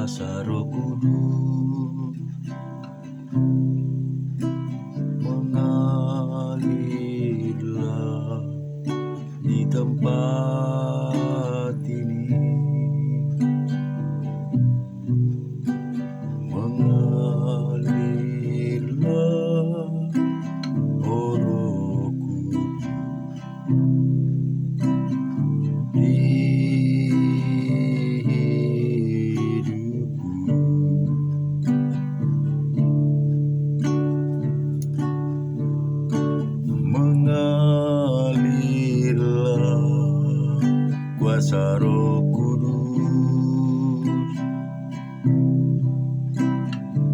kuasa Roh Kudus mengalirlah di tempat ini, mengalirlah oh Roh Kudus di hidupku, mengalirlah kuasa Roh Kudus,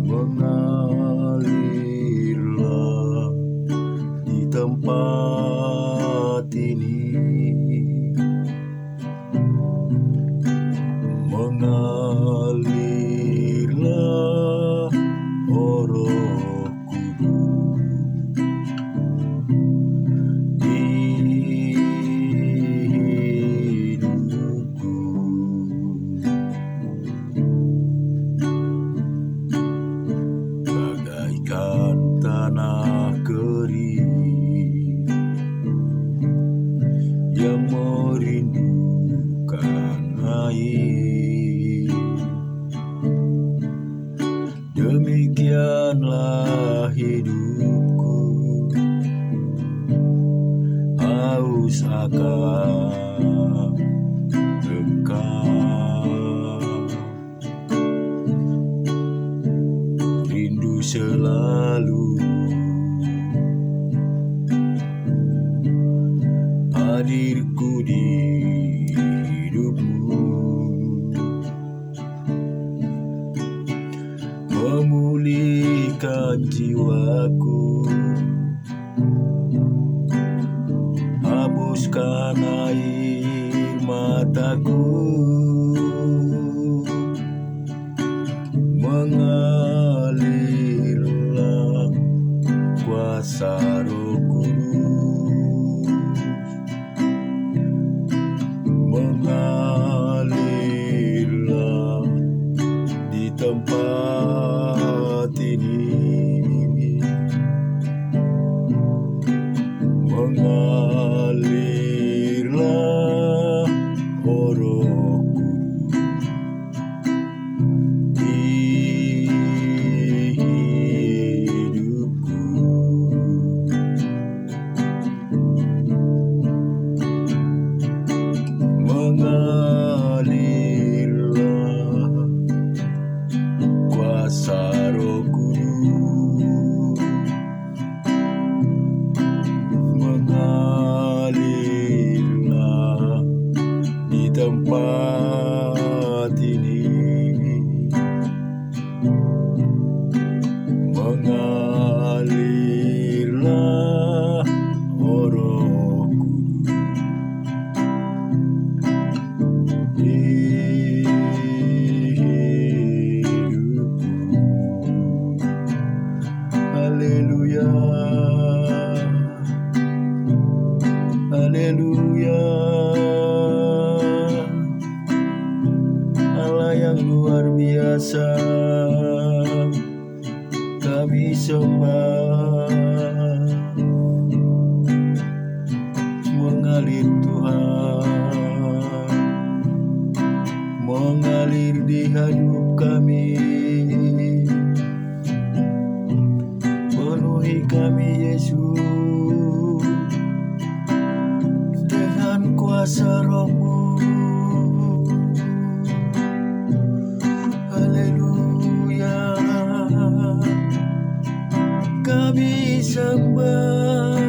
mengalirlah di tempat ini, mengalirlah oh Roh Kudus di hidupku, bagaikan tanah kering yang merindukan air. Demikianlah hidupku, haus akan Engkau, rindu selalu hadirku di hidupmu, memulihkan jiwaku, hapuskan air mataku, mengalirlah kuasa Roh Kudus, mengalirlah di tempat ini, mengalirlah oh Roh Kudus di hidupku, mengalirlah kuasa Roh Kudus, mengalirlah di tempat ini, mengalirlah oh Roh Kudus di hidupku. Haleluya, haleluya, Allah yang luar biasa kami sembah, mengalir Tuhan, mengalir di hidup kami, penuhi kami Yesus dengan kuasa Roh-Mu. Haleluya, kami sembah,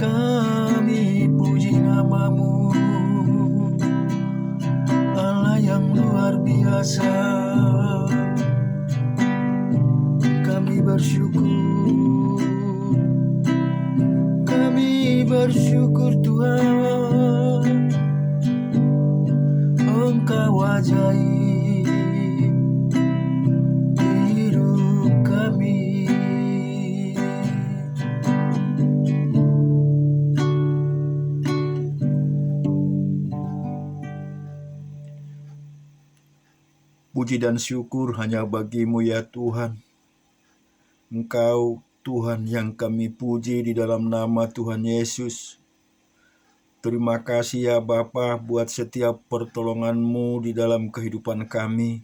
kami puji nama-Mu, Allah yang luar biasa. Kami bersyukur, kami bersyukur Tuhan, Engkau ajaib di hidup kami. Puji dan syukur hanya bagi-Mu ya Tuhan. Engkau Tuhan yang kami puji di dalam nama Tuhan Yesus. Terima kasih ya Bapa buat setiap pertolongan-Mu di dalam kehidupan kami.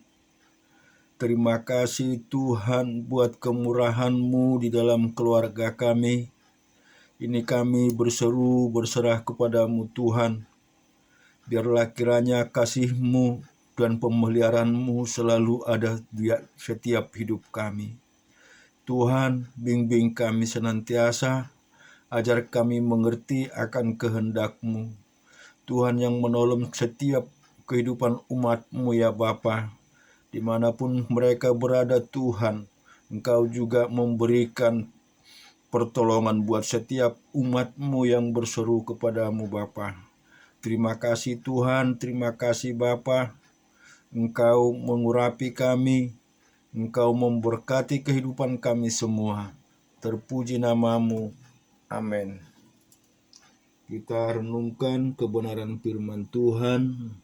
Terima kasih Tuhan buat kemurahan-Mu di dalam keluarga kami. Ini kami berseru berserah kepadamu Tuhan. Biarlah kiranya kasih-Mu dan pemeliharaan-Mu selalu ada di setiap hidup kami. Tuhan, bimbing kami senantiasa, ajar kami mengerti akan kehendak-Mu. Tuhan yang menolong setiap kehidupan umat-Mu ya Bapa. Dimanapun mereka berada Tuhan, Engkau juga memberikan pertolongan buat setiap umat-Mu yang berseru kepadamu Bapa. Terima kasih Tuhan, terima kasih Bapa. Engkau mengurapi kami, Engkau memberkati kehidupan kami semua. Terpuji nama-Mu. Amin. Kita renungkan kebenaran firman Tuhan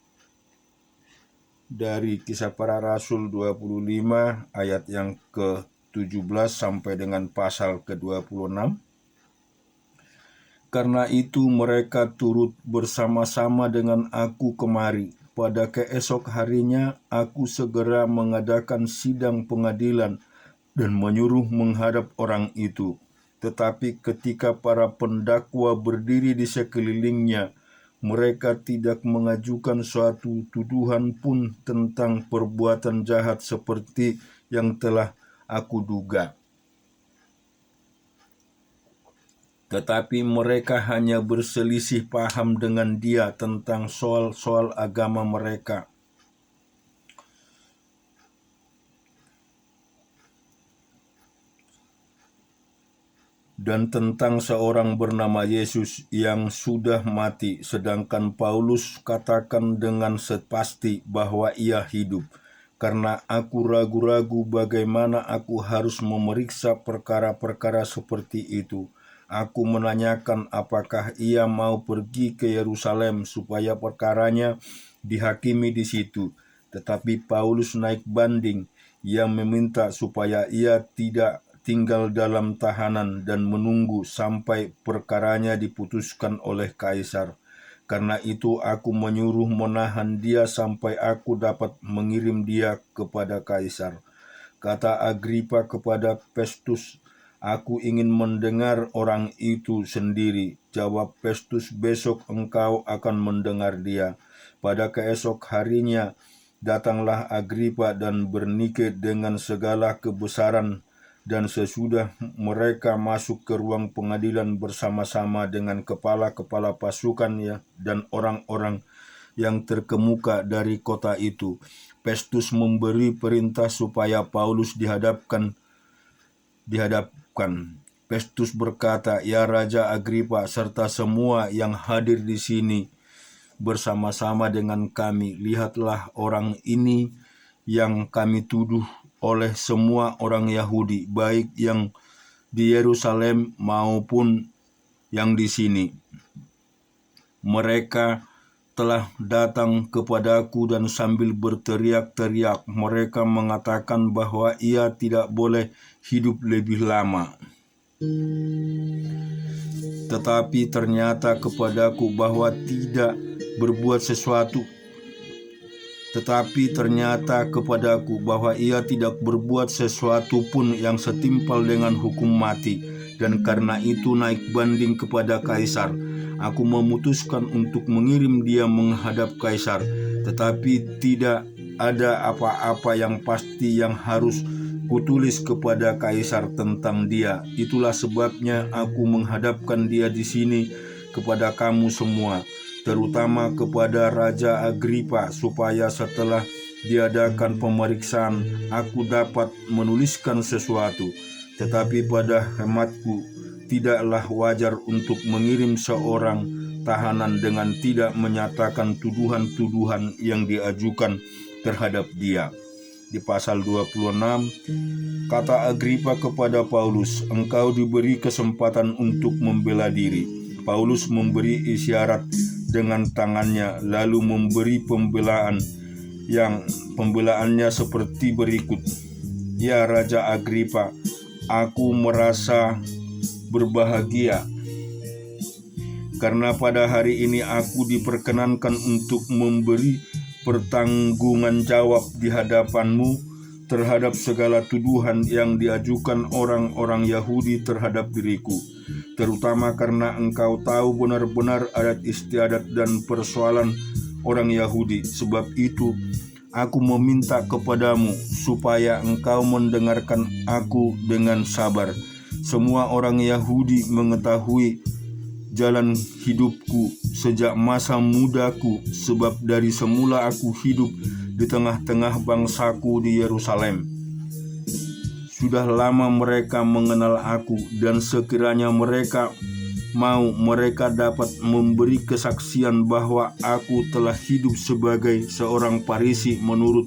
dari Kisah Para Rasul 25 ayat yang ke-17 sampai dengan pasal ke-26. Karena itu mereka turut bersama-sama dengan aku kemari. Pada keesok harinya aku segera mengadakan sidang pengadilan dan menyuruh menghadap orang itu. Tetapi ketika para pendakwa berdiri di sekelilingnya, mereka tidak mengajukan suatu tuduhan pun tentang perbuatan jahat seperti yang telah aku duga. Tetapi mereka hanya berselisih paham dengan dia tentang soal-soal agama mereka. Dan tentang seorang bernama Yesus yang sudah mati, sedangkan Paulus katakan dengan pasti bahwa ia hidup. Karena aku ragu-ragu bagaimana aku harus memeriksa perkara-perkara seperti itu. Aku menanyakan apakah ia mau pergi ke Yerusalem supaya perkaranya dihakimi di situ. Tetapi Paulus naik banding. Ia meminta supaya ia tidak tinggal dalam tahanan dan menunggu sampai perkaranya diputuskan oleh Kaisar. Karena itu aku menyuruh menahan dia sampai aku dapat mengirim dia kepada Kaisar. Kata Agripa kepada Festus, aku ingin mendengar orang itu sendiri. Jawab Festus, besok engkau akan mendengar dia. Pada keesok harinya datanglah Agripa dan Bernike dengan segala kebesaran, dan sesudah mereka masuk ke ruang pengadilan bersama-sama dengan kepala-kepala pasukannya dan orang-orang yang terkemuka dari kota itu, Festus memberi perintah supaya Paulus dihadapkan. Festus berkata, "Ya Raja Agripa serta semua yang hadir di sini bersama-sama dengan kami, lihatlah orang ini yang kami tuduh oleh semua orang Yahudi, baik yang di Yerusalem maupun yang di sini. Mereka telah datang kepadaku dan sambil berteriak-teriak mereka mengatakan bahwa ia tidak boleh hidup lebih lama. Tetapi ternyata kepadaku bahwa tidak berbuat sesuatu. Tetapi ternyata kepadaku bahwa ia tidak berbuat sesuatu pun yang setimpal dengan hukum mati, dan karena itu naik banding kepada Kaisar. Aku memutuskan untuk mengirim dia menghadap Kaisar, tetapi tidak ada apa-apa yang pasti yang harus kutulis kepada Kaisar tentang dia. Itulah sebabnya aku menghadapkan dia di sini kepada kamu semua, terutama kepada Raja Agripa, supaya setelah diadakan pemeriksaan aku dapat menuliskan sesuatu. Tetapi pada hematku tidaklah wajar untuk mengirim seorang tahanan dengan tidak menyatakan tuduhan-tuduhan yang diajukan terhadap dia. Di pasal 26, kata Agripa kepada Paulus, "Engkau diberi kesempatan untuk membela diri." Paulus memberi isyarat dengan tangannya lalu memberi pembelaan. yang pembelaannya seperti berikut. Ya Raja Agripa, aku merasa berbahagia karena pada hari ini aku diperkenankan untuk memberi pertanggungan jawab di hadapanmu terhadap segala tuduhan yang diajukan orang-orang Yahudi terhadap diriku, terutama karena engkau tahu benar-benar adat istiadat dan persoalan orang Yahudi. Sebab itu aku meminta kepadamu supaya engkau mendengarkan aku dengan sabar. Semua orang Yahudi mengetahui jalan hidupku sejak masa mudaku, sebab dari semula aku hidup di tengah-tengah bangsaku di Yerusalem. Sudah lama mereka mengenal aku, dan sekiranya mereka mau, mereka dapat memberi kesaksian bahwa aku telah hidup sebagai seorang Farisi menurut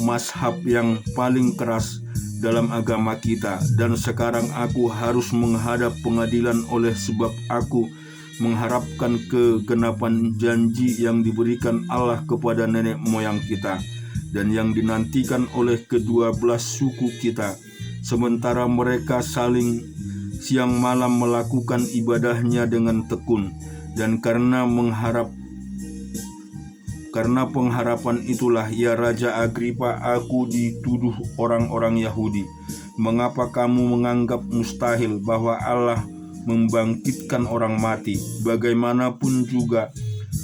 mazhab yang paling keras dalam agama kita, dan sekarang aku harus menghadap pengadilan oleh sebab aku mengharapkan kegenapan janji yang diberikan Allah kepada nenek moyang kita dan yang dinantikan oleh kedua belas suku kita, sementara mereka saling siang malam melakukan ibadahnya dengan tekun. Dan karena pengharapan itulah, ya Raja Agripa, aku dituduh orang-orang Yahudi. Mengapa kamu menganggap mustahil bahwa Allah membangkitkan orang mati? Bagaimanapun juga,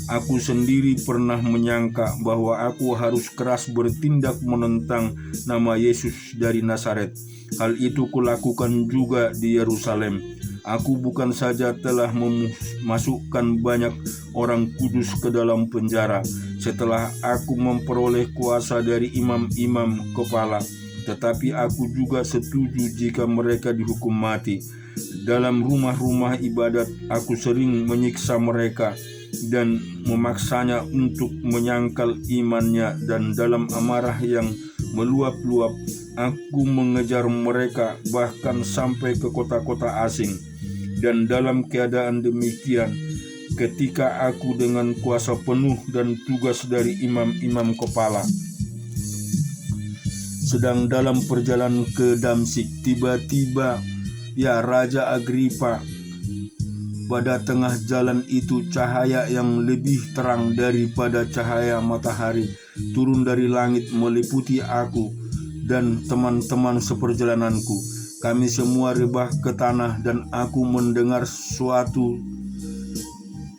aku sendiri pernah menyangka bahwa aku harus keras bertindak menentang nama Yesus dari Nazaret. Hal itu kulakukan juga di Yerusalem. Aku bukan saja telah memasukkan banyak orang kudus ke dalam penjara setelah aku memperoleh kuasa dari imam-imam kepala, tetapi aku juga setuju jika mereka dihukum mati. Dalam rumah-rumah ibadat aku sering menyiksa mereka dan memaksanya untuk menyangkal imannya, dan dalam amarah yang meluap-luap aku mengejar mereka bahkan sampai ke kota-kota asing. Dan dalam keadaan demikian, ketika aku dengan kuasa penuh dan tugas dari imam-imam kepala sedang dalam perjalanan ke Damsyik, tiba-tiba, ya Raja Agripa, pada tengah jalan itu cahaya yang lebih terang daripada cahaya matahari turun dari langit meliputi aku dan teman-teman seperjalananku. Kami semua rebah ke tanah, dan aku mendengar suatu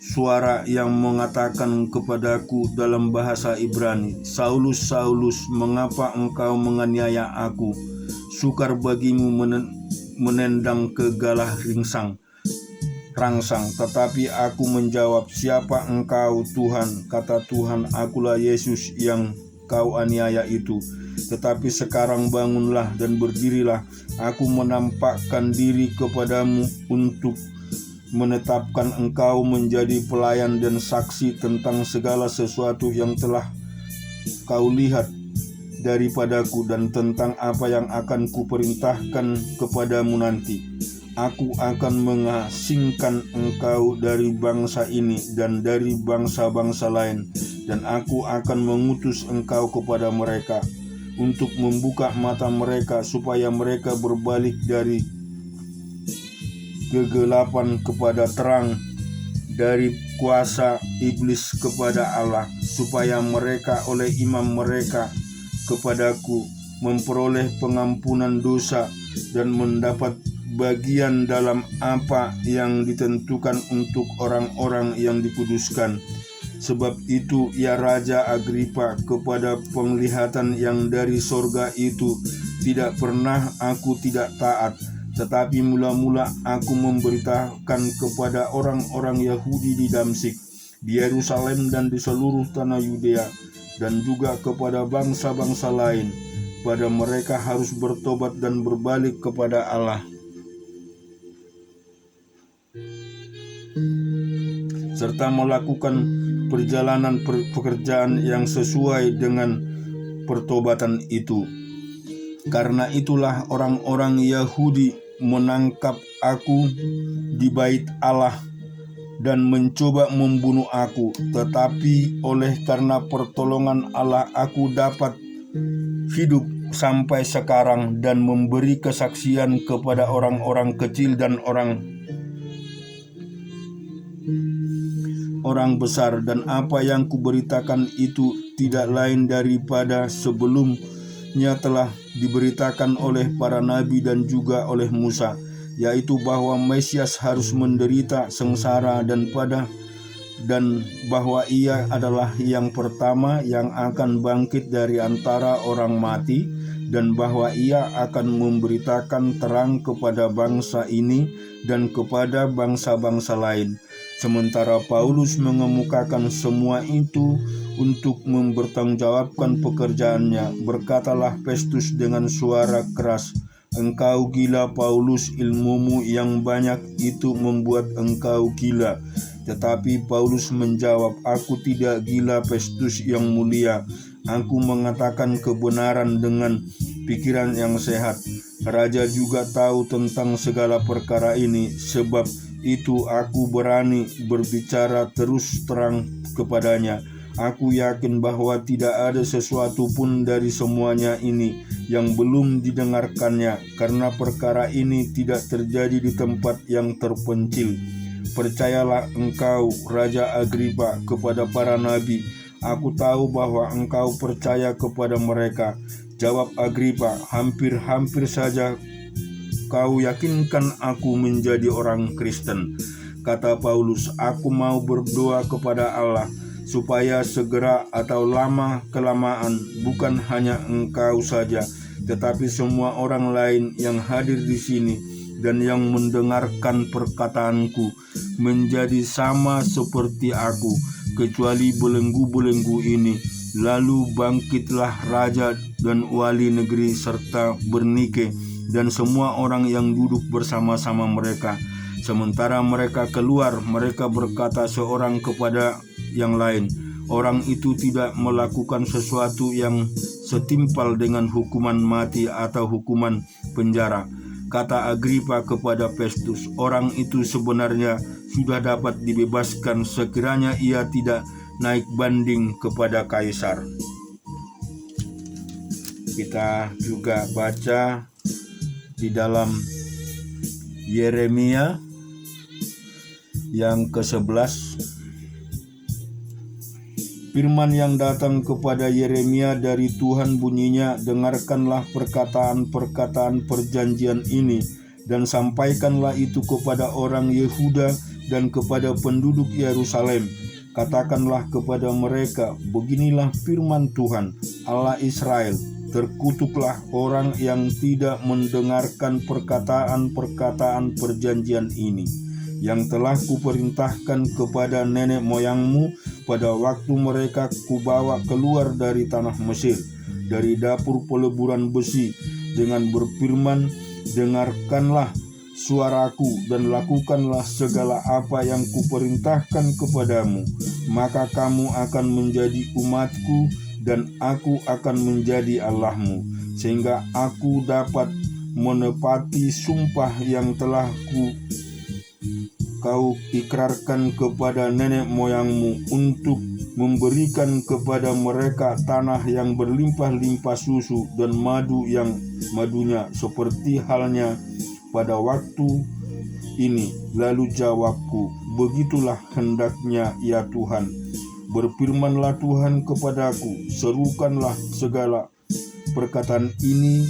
suara yang mengatakan kepadaku dalam bahasa Ibrani, Saulus, Saulus, mengapa engkau menganiaya aku? Sukar bagimu menendang ke galah rangsang. Tetapi aku menjawab, siapa engkau Tuhan? Kata Tuhan, akulah Yesus yang kau aniaya itu. Tetapi sekarang bangunlah dan berdirilah. Aku menampakkan diri kepadamu untuk menetapkan engkau menjadi pelayan dan saksi tentang segala sesuatu yang telah kau lihat daripadaku dan tentang apa yang akan kuperintahkan kepadamu nanti. Aku akan mengasingkan engkau dari bangsa ini dan dari bangsa-bangsa lain, dan aku akan mengutus engkau kepada mereka untuk membuka mata mereka supaya mereka berbalik dari kegelapan kepada terang, dari kuasa iblis kepada Allah, supaya mereka oleh imam mereka kepadaku memperoleh pengampunan dosa dan mendapat bagian dalam apa yang ditentukan untuk orang-orang yang dikuduskan. Sebab itu, ya Raja Agripa, kepada penglihatan yang dari sorga itu tidak pernah aku tidak taat, tetapi mula-mula aku memberitakan kepada orang-orang Yahudi di Damsyik, di Yerusalem dan di seluruh tanah Yudea, dan juga kepada bangsa-bangsa lain, pada mereka harus bertobat dan berbalik kepada Allah, serta melakukan perjalanan pekerjaan yang sesuai dengan pertobatan itu. Karena itulah orang-orang Yahudi menangkap aku di bait Allah dan mencoba membunuh aku, tetapi oleh karena pertolongan Allah aku dapat hidup sampai sekarang dan memberi kesaksian kepada orang-orang kecil dan orang besar, dan apa yang kuberitakan itu tidak lain daripada sebelumnya telah diberitakan oleh para nabi dan juga oleh Musa, yaitu bahwa Mesias harus menderita sengsara dan bahwa ia adalah yang pertama yang akan bangkit dari antara orang mati, dan bahwa ia akan memberitakan terang kepada bangsa ini dan kepada bangsa-bangsa lain. Sementara Paulus mengemukakan semua itu untuk mempertanggungjawabkan pekerjaannya, berkatalah Festus dengan suara keras, "Engkau gila Paulus, ilmumu yang banyak itu membuat engkau gila." Tetapi Paulus menjawab, "Aku tidak gila Festus yang mulia. Aku mengatakan kebenaran dengan pikiran yang sehat. Raja juga tahu tentang segala perkara ini, sebab itu aku berani berbicara terus terang kepadanya. Aku yakin bahwa tidak ada sesuatu pun dari semuanya ini yang belum didengarkannya, karena perkara ini tidak terjadi di tempat yang terpencil. Percayalah engkau, Raja Agripa, kepada para nabi. Aku tahu bahwa engkau percaya kepada mereka." Jawab Agripa, "Hampir-hampir saja kau yakinkan aku menjadi orang Kristen." Kata Paulus, "Aku mau berdoa kepada Allah supaya segera atau lama-kelamaan bukan hanya engkau saja, tetapi semua orang lain yang hadir di sini dan yang mendengarkan perkataanku menjadi sama seperti aku, kecuali belenggu-belenggu ini. Lalu bangkitlah raja dan wali negeri serta Bernike dan semua orang yang duduk bersama-sama mereka. Sementara mereka keluar, mereka berkata seorang kepada yang lain, 'Orang itu tidak melakukan sesuatu yang setimpal dengan hukuman mati atau hukuman penjara.' Kata Agripa kepada Festus, 'Orang itu sebenarnya sudah dapat dibebaskan sekiranya ia tidak naik banding kepada Kaisar.'" Kita juga baca di dalam Yeremia yang ke-11, firman yang datang kepada Yeremia dari Tuhan bunyinya, "Dengarkanlah perkataan-perkataan perjanjian ini dan sampaikanlah itu kepada orang Yehuda dan kepada penduduk Yerusalem. Katakanlah kepada mereka, beginilah firman Tuhan, Allah Israel, terkutuklah orang yang tidak mendengarkan perkataan-perkataan perjanjian ini, yang telah kuperintahkan kepada nenek moyangmu pada waktu mereka kubawa keluar dari tanah Mesir, dari dapur peleburan besi, dengan berfirman, dengarkanlah suaraku dan lakukanlah segala apa yang kuperintahkan kepadamu, maka kamu akan menjadi umatku dan aku akan menjadi Allahmu, sehingga aku dapat menepati sumpah yang telah kau ikrarkan kepada nenek moyangmu untuk memberikan kepada mereka tanah yang berlimpah-limpah susu dan madu yang madunya seperti halnya pada waktu ini. Lalu jawabku, begitulah hendaknya ya Tuhan. Berfirmanlah Tuhan kepadaku, serukanlah segala perkataan ini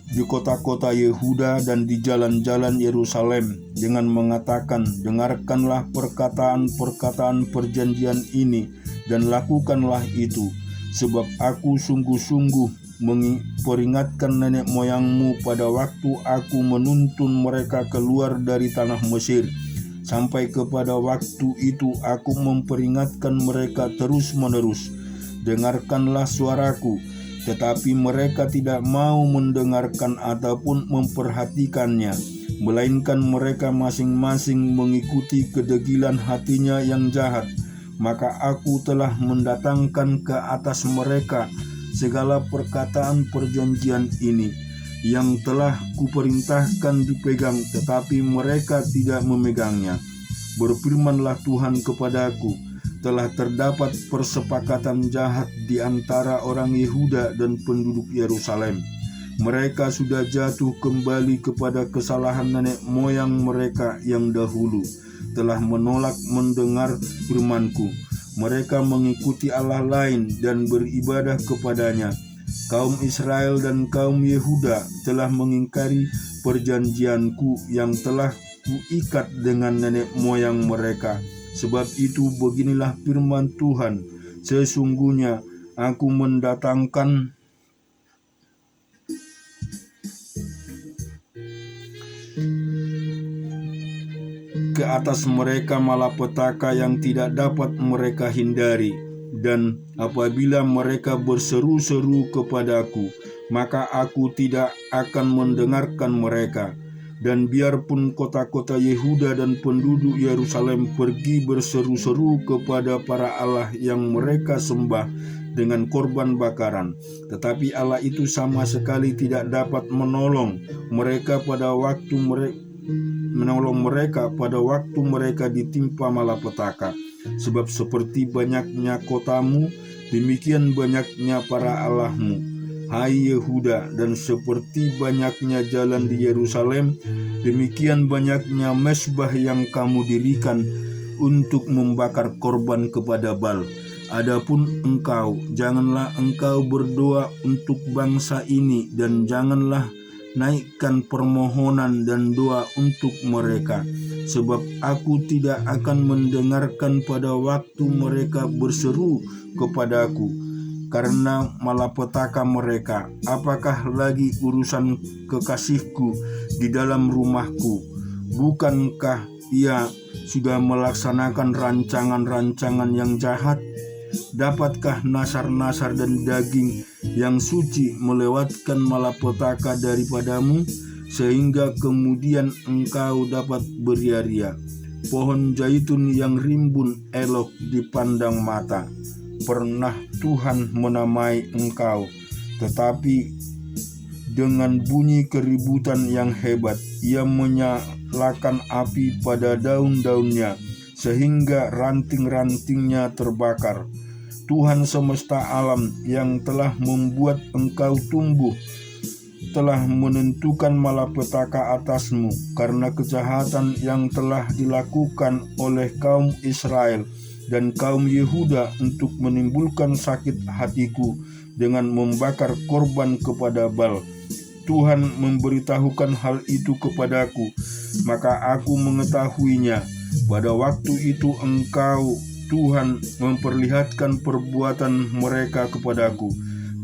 di kota-kota Yehuda dan di jalan-jalan Yerusalem dengan mengatakan, dengarkanlah perkataan-perkataan perjanjian ini dan lakukanlah itu, sebab aku sungguh-sungguh memperingatkan nenek moyangmu pada waktu aku menuntun mereka keluar dari tanah Mesir. Sampai kepada waktu itu aku memperingatkan mereka terus-menerus, dengarkanlah suaraku. Tetapi mereka tidak mau mendengarkan ataupun memperhatikannya, melainkan mereka masing-masing mengikuti kedegilan hatinya yang jahat. Maka aku telah mendatangkan ke atas mereka segala perkataan perjanjian ini, yang telah kuperintahkan dipegang, tetapi mereka tidak memegangnya. Berfirmanlah Tuhan kepadaku, telah terdapat persepakatan jahat di antara orang Yehuda dan penduduk Yerusalem. Mereka sudah jatuh kembali kepada kesalahan nenek moyang mereka yang dahulu, telah menolak mendengar firman-Ku. Mereka mengikuti Allah lain dan beribadah kepadanya. Kaum Israel dan kaum Yehuda telah mengingkari perjanjian-Ku yang telah Kuikat dengan nenek moyang mereka. Sebab itu beginilah firman Tuhan, sesungguhnya Aku mendatangkan ke atas mereka malapetaka yang tidak dapat mereka hindari. Dan apabila mereka berseru-seru kepadaku, maka Aku tidak akan mendengarkan mereka. Dan biarpun kota-kota Yehuda dan penduduk Yerusalem pergi berseru-seru kepada para allah yang mereka sembah dengan korban bakaran, tetapi Allah itu sama sekali tidak dapat menolong mereka pada waktu mereka ditimpa malapetaka. Sebab seperti banyaknya kotamu, demikian banyaknya para allahmu, hai Yehuda, dan seperti banyaknya jalan di Yerusalem, demikian banyaknya mezbah yang kamu dirikan untuk membakar korban kepada Baal. Adapun engkau, janganlah engkau berdoa untuk bangsa ini, dan janganlah naikkan permohonan dan doa untuk mereka, sebab Aku tidak akan mendengarkan pada waktu mereka berseru kepadaku karena malapetaka mereka. Apakah lagi urusan kekasihku di dalam rumahku? Bukankah ia sudah melaksanakan rancangan-rancangan yang jahat? Dapatkah nasar-nasar dan daging yang suci melewatkan malapetaka daripadamu, sehingga kemudian engkau dapat beria-ria? Pohon zaitun yang rimbun elok dipandang mata. Pernah Tuhan menamai engkau, tetapi dengan bunyi keributan yang hebat, Ia menyalakan api pada daun-daunnya, sehingga ranting-rantingnya terbakar. Tuhan semesta alam yang telah membuat engkau tumbuh telah menentukan malapetaka atasmu karena kejahatan yang telah dilakukan oleh kaum Israel dan kaum Yehuda untuk menimbulkan sakit hatiku dengan membakar korban kepada Baal. Tuhan memberitahukan hal itu kepadaku, maka aku mengetahuinya. Pada waktu itu engkau, Tuhan, memperlihatkan perbuatan mereka kepadaku.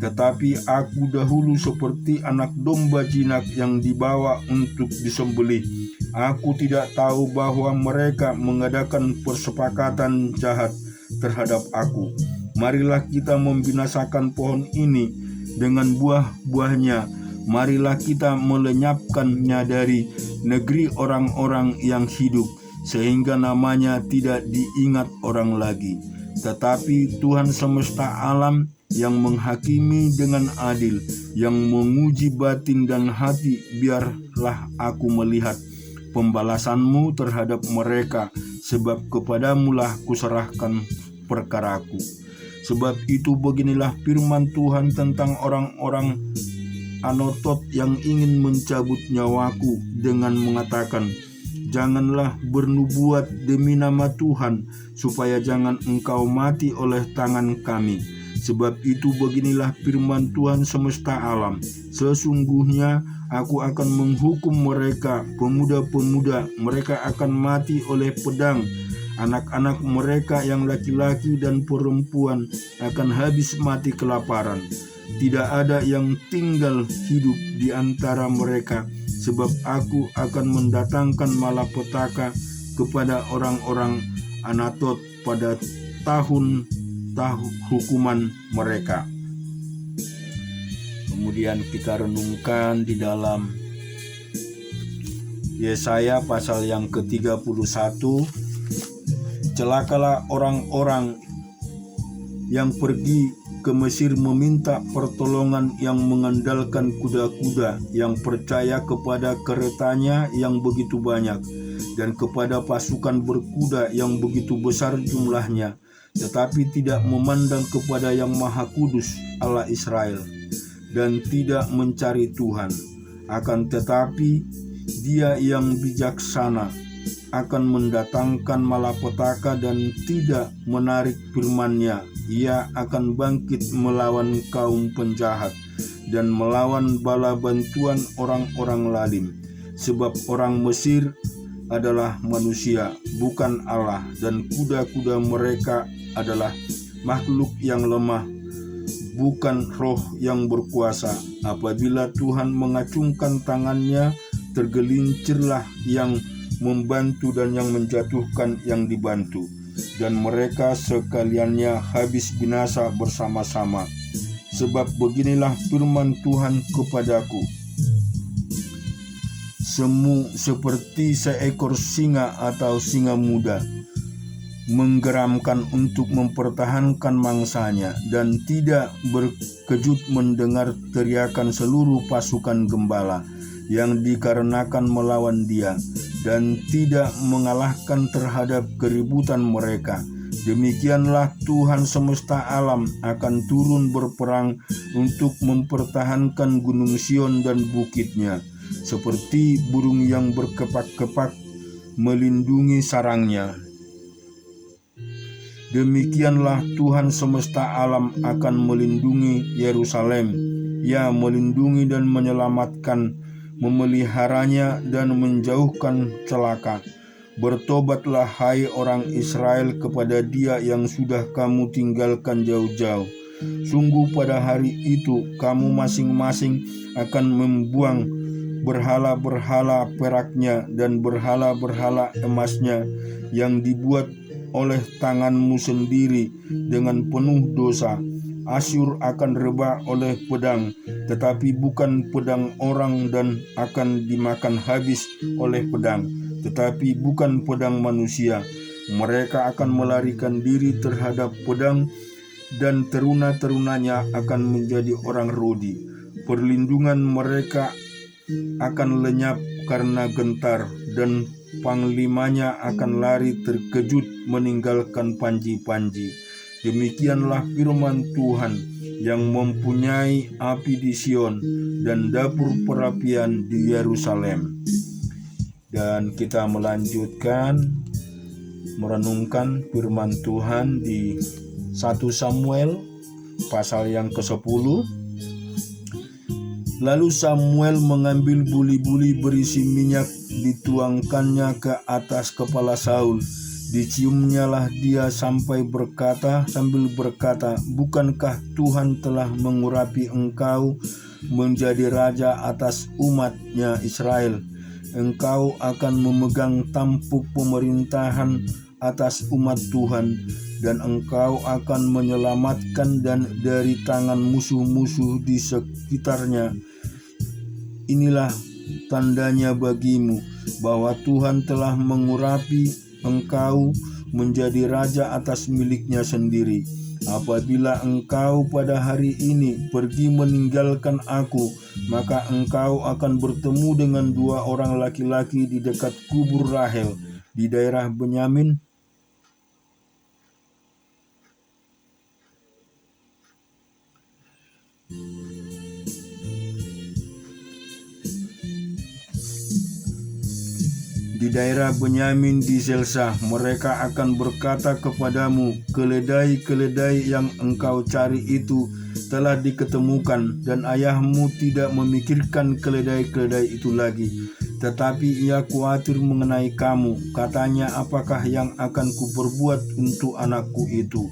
Tetapi aku dahulu seperti anak domba jinak yang dibawa untuk disembelih. Aku tidak tahu bahwa mereka mengadakan persepakatan jahat terhadap aku. Marilah kita membinasakan pohon ini dengan buah-buahnya. Marilah kita melenyapkannya dari negeri orang-orang yang hidup, sehingga namanya tidak diingat orang lagi. Tetapi Tuhan semesta alam yang menghakimi dengan adil, yang menguji batin dan hati, biarlah aku melihat pembalasanmu terhadap mereka, sebab kepadamulah kuserahkan perkaraku. Sebab itu beginilah firman Tuhan tentang orang-orang Anatot yang ingin mencabut nyawaku dengan mengatakan, janganlah bernubuat demi nama Tuhan, supaya jangan engkau mati oleh tangan kami. Sebab itu beginilah firman Tuhan semesta alam, sesungguhnya aku akan menghukum mereka, pemuda-pemuda mereka akan mati oleh pedang, anak-anak mereka yang laki-laki dan perempuan akan habis mati kelaparan. Tidak ada yang tinggal hidup di antara mereka, sebab aku akan mendatangkan malapetaka kepada orang-orang Anatot pada tahun hukuman mereka. Kemudian kita renungkan di dalam Yesaya pasal yang ke-31. Celakalah orang-orang yang pergi ke Mesir meminta pertolongan, yang mengandalkan kuda-kuda, yang percaya kepada keretanya yang begitu banyak. dan kepada pasukan berkuda yang begitu besar jumlahnya, tetapi tidak memandang kepada Yang Maha Kudus Allah Israel, dan tidak mencari Tuhan. Akan tetapi Dia yang bijaksana akan mendatangkan malapetaka dan tidak menarik firman-Nya. Ia akan bangkit melawan kaum penjahat dan melawan bala bantuan orang-orang lalim. Sebab orang Mesir adalah manusia, bukan Allah, dan kuda-kuda mereka adalah makhluk yang lemah, bukan roh yang berkuasa. Apabila Tuhan mengacungkan tangannya, tergelincirlah yang membantu dan yang menjatuhkan yang dibantu, dan mereka sekaliannya habis binasa bersama-sama. Sebab beginilah firman Tuhan kepadaku, semu seperti seekor singa atau singa muda, menggeramkan untuk mempertahankan mangsanya, dan tidak berkejut mendengar teriakan seluruh pasukan gembala yang dikarenakan melawan dia, dan tidak mengalahkan terhadap keributan mereka. Demikianlah Tuhan semesta alam akan turun berperang untuk mempertahankan Gunung Sion dan bukitnya, seperti burung yang berkepak-kepak melindungi sarangnya. Demikianlah Tuhan semesta alam akan melindungi Yerusalem, ya, melindungi dan menyelamatkan, memeliharanya dan menjauhkan celaka. Bertobatlah hai orang Israel kepada Dia yang sudah kamu tinggalkan jauh-jauh. Sungguh pada hari itu kamu masing-masing akan membuang berhala-berhala peraknya dan berhala-berhala emasnya yang dibuat oleh tanganmu sendiri dengan penuh dosa. Asyur akan rebah oleh pedang, tetapi bukan pedang orang, dan akan dimakan habis oleh pedang, tetapi bukan pedang manusia. Mereka akan melarikan diri terhadap pedang, dan teruna-terunanya akan menjadi orang Rodi. Perlindungan mereka akan lenyap karena gentar, dan panglimanya akan lari terkejut meninggalkan panji-panji. Demikianlah firman Tuhan yang mempunyai api di Sion dan dapur perapian di Yerusalem. Dan kita melanjutkan merenungkan firman Tuhan di 1 Samuel pasal yang ke-10. Lalu Samuel mengambil buli-buli berisi minyak, dituangkannya ke atas kepala Saul. Diciumnyalah dia sambil berkata, bukankah Tuhan telah mengurapi engkau menjadi raja atas umatnya Israel? Engkau akan memegang tampuk pemerintahan atas umat Tuhan, dan engkau akan menyelamatkan dan dari tangan musuh-musuh di sekitarnya. Inilah tandanya bagimu bahwa Tuhan telah mengurapi engkau menjadi raja atas miliknya sendiri. Apabila engkau pada hari ini pergi meninggalkan aku, maka engkau akan bertemu dengan 2 orang laki-laki di dekat kubur Rahel di daerah Benyamin. Di daerah Benyamin di Zelsa. Mereka akan berkata kepadamu, keledai-keledai yang engkau cari itu telah diketemukan, dan ayahmu tidak memikirkan keledai-keledai itu lagi, tetapi ia khawatir mengenai kamu. Katanya, apakah yang akan kuperbuat untuk anakku itu?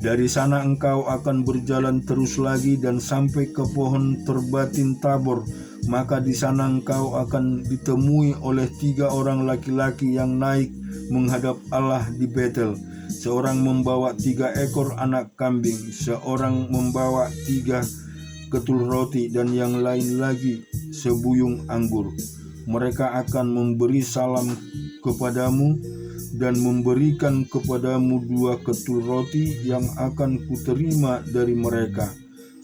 Dari sana engkau akan berjalan terus lagi dan sampai ke pohon terbatin Tabor. Maka di sana engkau akan ditemui oleh 3 orang laki-laki yang naik menghadap Allah di Betel. Seorang membawa 3 ekor anak kambing, seorang membawa 3 ketul roti, dan yang lain lagi sebuyung anggur. Mereka akan memberi salam kepadamu dan memberikan kepadamu 2 ketul roti yang akan kuterima dari mereka.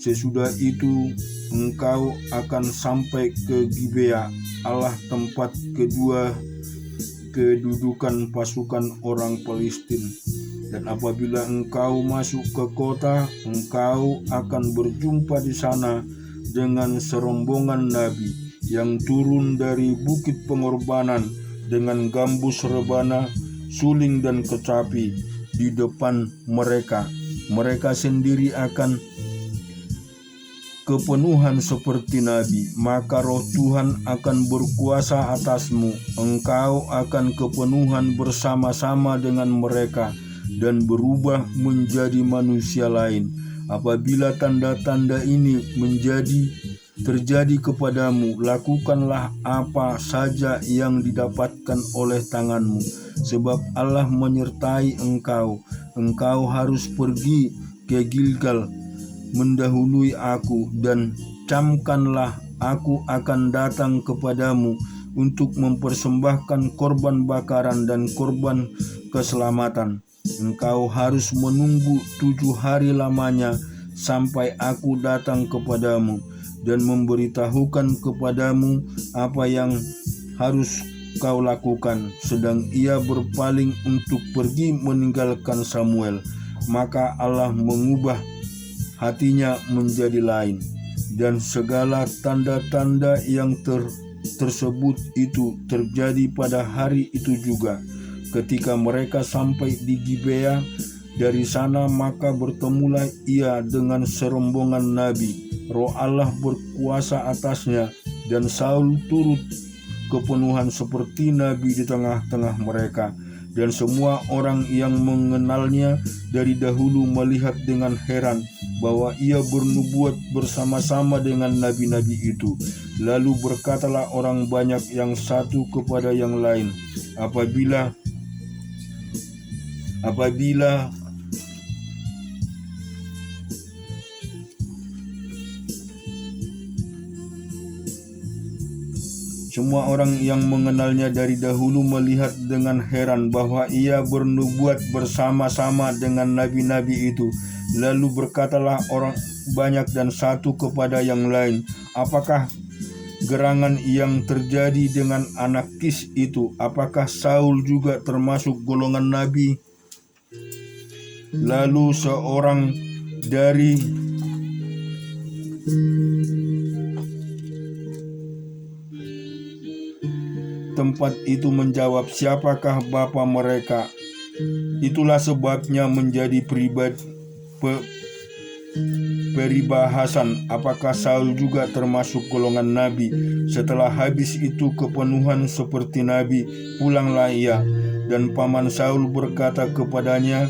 Sesudah itu engkau akan sampai ke Gibea, Allah tempat kedua kedudukan pasukan orang Palestina. Dan apabila engkau masuk ke kota, engkau akan berjumpa di sana dengan serombongan nabi yang turun dari bukit pengorbanan dengan gambus rebana, suling dan kecapi di depan mereka. Mereka sendiri akan kepenuhan seperti nabi, maka roh Tuhan akan berkuasa atasmu. Engkau akan kepenuhan bersama-sama dengan mereka dan berubah menjadi manusia lain. Apabila tanda-tanda ini terjadi kepadamu, lakukanlah apa saja yang didapatkan oleh tanganmu, sebab Allah menyertai engkau. Engkau harus pergi ke Gilgal mendahului aku, dan camkanlah aku akan datang kepadamu untuk mempersembahkan korban bakaran dan korban keselamatan. Engkau harus menunggu 7 hari lamanya sampai aku datang kepadamu dan memberitahukan kepadamu apa yang harus kau lakukan. Sedang ia berpaling untuk pergi meninggalkan Samuel, maka Allah mengubah hatinya menjadi lain, dan segala tanda-tanda yang tersebut itu terjadi pada hari itu juga. Ketika mereka sampai di Gibea, dari sana maka bertemulah ia dengan serombongan nabi. Roh Allah berkuasa atasnya, dan Saul turut kepenuhan seperti nabi di tengah-tengah mereka. Dan semua orang yang mengenalnya dari dahulu melihat dengan heran bahwa ia bernubuat bersama-sama dengan nabi-nabi itu. Lalu berkatalah orang banyak yang satu kepada yang lain, apabila semua orang yang mengenalnya dari dahulu melihat dengan heran bahwa ia bernubuat bersama-sama dengan nabi-nabi itu. Lalu berkatalah orang banyak dan satu kepada yang lain, apakah gerangan yang terjadi dengan anak Kis itu? Apakah Saul juga termasuk golongan nabi? Lalu seorang dari tempat itu menjawab, siapakah bapa mereka? Itulah sebabnya menjadi peribahasan, apakah Saul juga termasuk golongan nabi? Setelah habis itu kepenuhan seperti nabi, pulanglah ia. Dan paman Saul berkata kepadanya,